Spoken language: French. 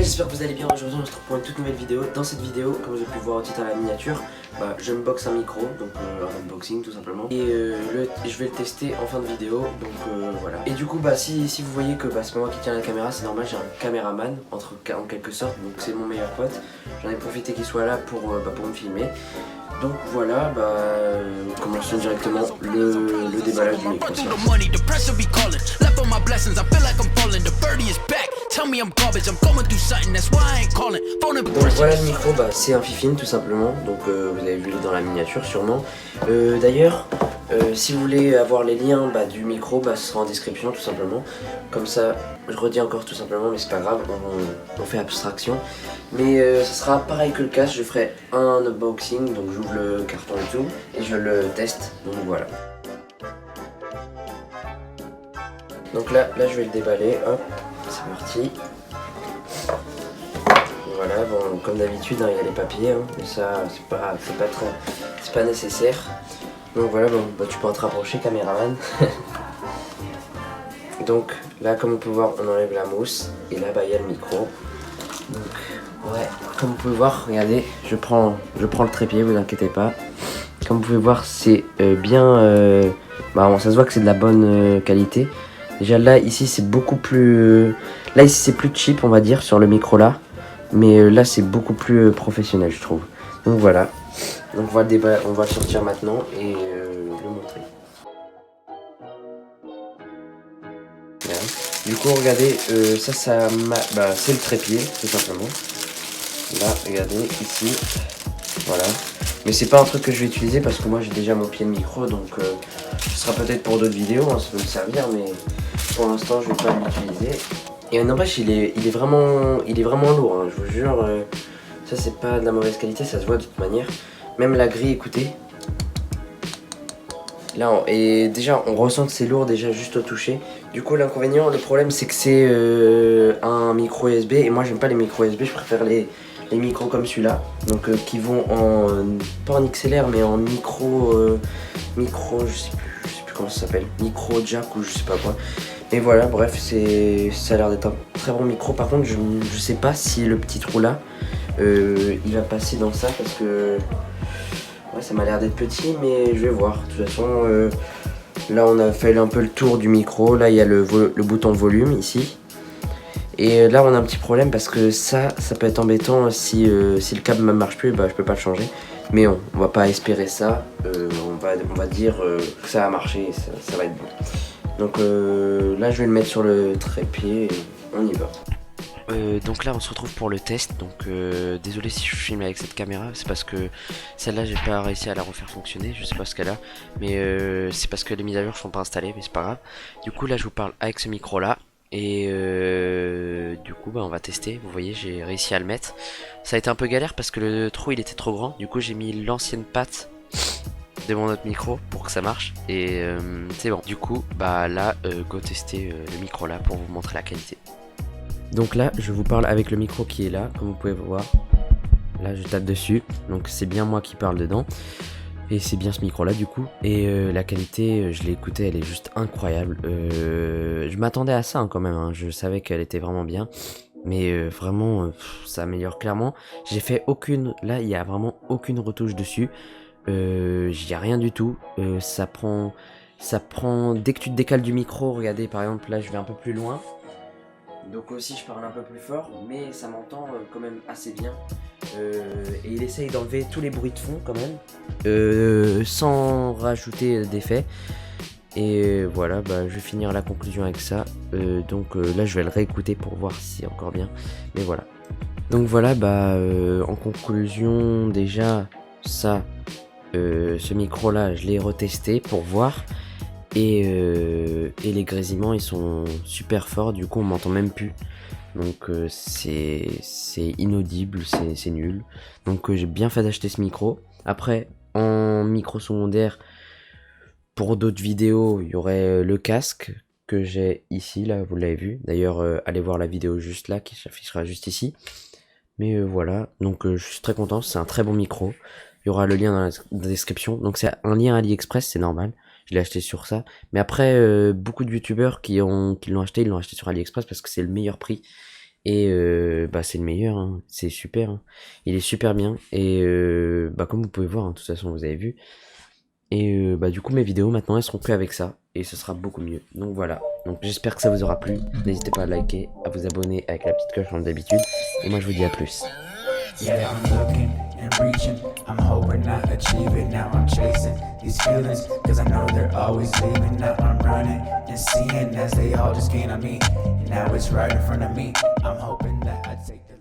j'espère que vous allez bien. Aujourd'hui on se retrouve pour une toute nouvelle vidéo. Dans cette vidéo, comme vous avez pu voir au titre à la miniature, j'unbox un micro, donc un unboxing tout simplement. Et je vais le tester en fin de vidéo, donc voilà. Et du coup si vous voyez que c'est pas moi qui tiens la caméra, c'est normal, j'ai un caméraman en quelque sorte, donc c'est mon meilleur pote. J'en ai profité qu'il soit là pour me filmer. Donc voilà, commençons directement le déballage du micro. Donc voilà le micro, c'est un Fifine tout simplement, donc vous avez vu dans la miniature sûrement. D'ailleurs, si vous voulez avoir les liens du micro, ce sera en description tout simplement. Comme ça, je redis encore tout simplement, mais c'est pas grave, on fait abstraction. Mais ça sera pareil que le casque, je ferai un unboxing, donc j'ouvre le carton et tout, et je le teste, donc voilà. Donc là je vais le déballer, hop, c'est parti. Voilà, bon, comme d'habitude, il y a les papiers, mais ça c'est pas nécessaire. Donc voilà, tu peux te rapprocher, caméraman. Donc là, comme vous pouvez voir, on enlève la mousse, et là il y a le micro. Donc ouais, comme vous pouvez voir, regardez, je prends le trépied, vous inquiétez pas. Comme vous pouvez voir, c'est bien, ça se voit que c'est de la bonne qualité. Déjà là, ici c'est beaucoup plus, là ici c'est plus cheap on va dire sur le micro là. Mais là c'est beaucoup plus professionnel je trouve. Donc voilà, donc on va le sortir maintenant et le montrer. Voilà. Du coup regardez, c'est le trépied tout simplement. Là regardez ici, voilà. Mais c'est pas un truc que je vais utiliser parce que moi j'ai déjà mon pied de micro, donc ce sera peut-être pour d'autres vidéos, ça peut me servir, mais pour l'instant je vais pas l'utiliser. Et n'empêche, il est vraiment lourd, je vous jure. Ça c'est pas de la mauvaise qualité, ça se voit de toute manière. Même la grille, écoutez. Là, et déjà on ressent que c'est lourd déjà juste au toucher. Du coup l'inconvénient, le problème c'est que c'est un micro USB. Et moi j'aime pas les micros USB, je préfère les micros comme celui-là. Donc qui vont pas en XLR mais en micro, je sais plus comment ça s'appelle. Micro jack ou je sais pas quoi. Et voilà, bref, ça a l'air d'être un très bon micro. Par contre, je sais pas si le petit trou là, il va passer dans ça parce que ouais, ça m'a l'air d'être petit, mais je vais voir. De toute façon, là on a fait un peu le tour du micro. Là, il y a le bouton volume ici. Et là, on a un petit problème parce que ça peut être embêtant si le câble ne marche plus, je peux pas le changer. Mais on va pas espérer ça. On va dire que ça a marché et ça va être bon. Donc là je vais le mettre sur le trépied et on y va. Donc là on se retrouve pour le test, donc désolé si je filme avec cette caméra, c'est parce que celle-là j'ai pas réussi à la refaire fonctionner, je sais pas ce qu'elle a, mais c'est parce que les mises à jour sont pas installées, mais c'est pas grave. Du coup là je vous parle avec ce micro là, et du coup on va tester, vous voyez j'ai réussi à le mettre. Ça a été un peu galère parce que le trou il était trop grand, du coup j'ai mis l'ancienne patte de mon autre micro pour que ça marche et c'est bon. Du coup là go tester le micro là pour vous montrer la qualité. Donc là je vous parle avec le micro qui est là, comme vous pouvez voir. Là je tape dessus, donc c'est bien moi qui parle dedans. Et c'est bien ce micro là du coup. Et la qualité, je l'ai écouté, elle est juste incroyable. Je m'attendais à ça quand même, je savais qu'elle était vraiment bien. Mais vraiment ça améliore clairement. J'ai fait là il y a vraiment aucune retouche dessus. J'y ai rien du tout, ça prend dès que tu te décales du micro, regardez par exemple là je vais un peu plus loin, donc aussi je parle un peu plus fort, mais ça m'entend quand même assez bien, et il essaye d'enlever tous les bruits de fond quand même, sans rajouter d'effets, et voilà, je vais finir la conclusion avec ça, donc là je vais le réécouter pour voir si c'est encore bien, mais voilà. Donc voilà, en conclusion déjà ça, ce micro là je l'ai retesté pour voir et les grésillements ils sont super forts, du coup on m'entend même plus, donc c'est inaudible, c'est nul, donc j'ai bien fait d'acheter ce micro. Après en micro secondaire pour d'autres vidéos il y aurait le casque que j'ai ici, là vous l'avez vu d'ailleurs, allez voir la vidéo juste là qui s'affichera juste ici, mais voilà, donc je suis très content, c'est un très bon micro. Il y aura le lien dans la description. Donc c'est un lien AliExpress, c'est normal. Je l'ai acheté sur ça. Mais après, beaucoup de youtubeurs qui l'ont acheté, ils l'ont acheté sur AliExpress parce que c'est le meilleur prix. Et bah c'est le meilleur, hein. C'est super, hein. Il est super bien. Et bah comme vous pouvez voir, hein, de toute façon vous avez vu. Et bah du coup mes vidéos maintenant elles seront plus avec ça. Et ce sera beaucoup mieux. Donc voilà. Donc j'espère que ça vous aura plu. N'hésitez pas à liker, à vous abonner avec la petite cloche comme d'habitude. Et moi je vous dis à plus. Yeah, I'm looking and reaching. I'm hoping I achieve it. Now I'm chasing these feelings, cause I know they're always leaving. Now I'm running and seeing as they all just gain on me. And now it's right in front of me. I'm hoping that I take the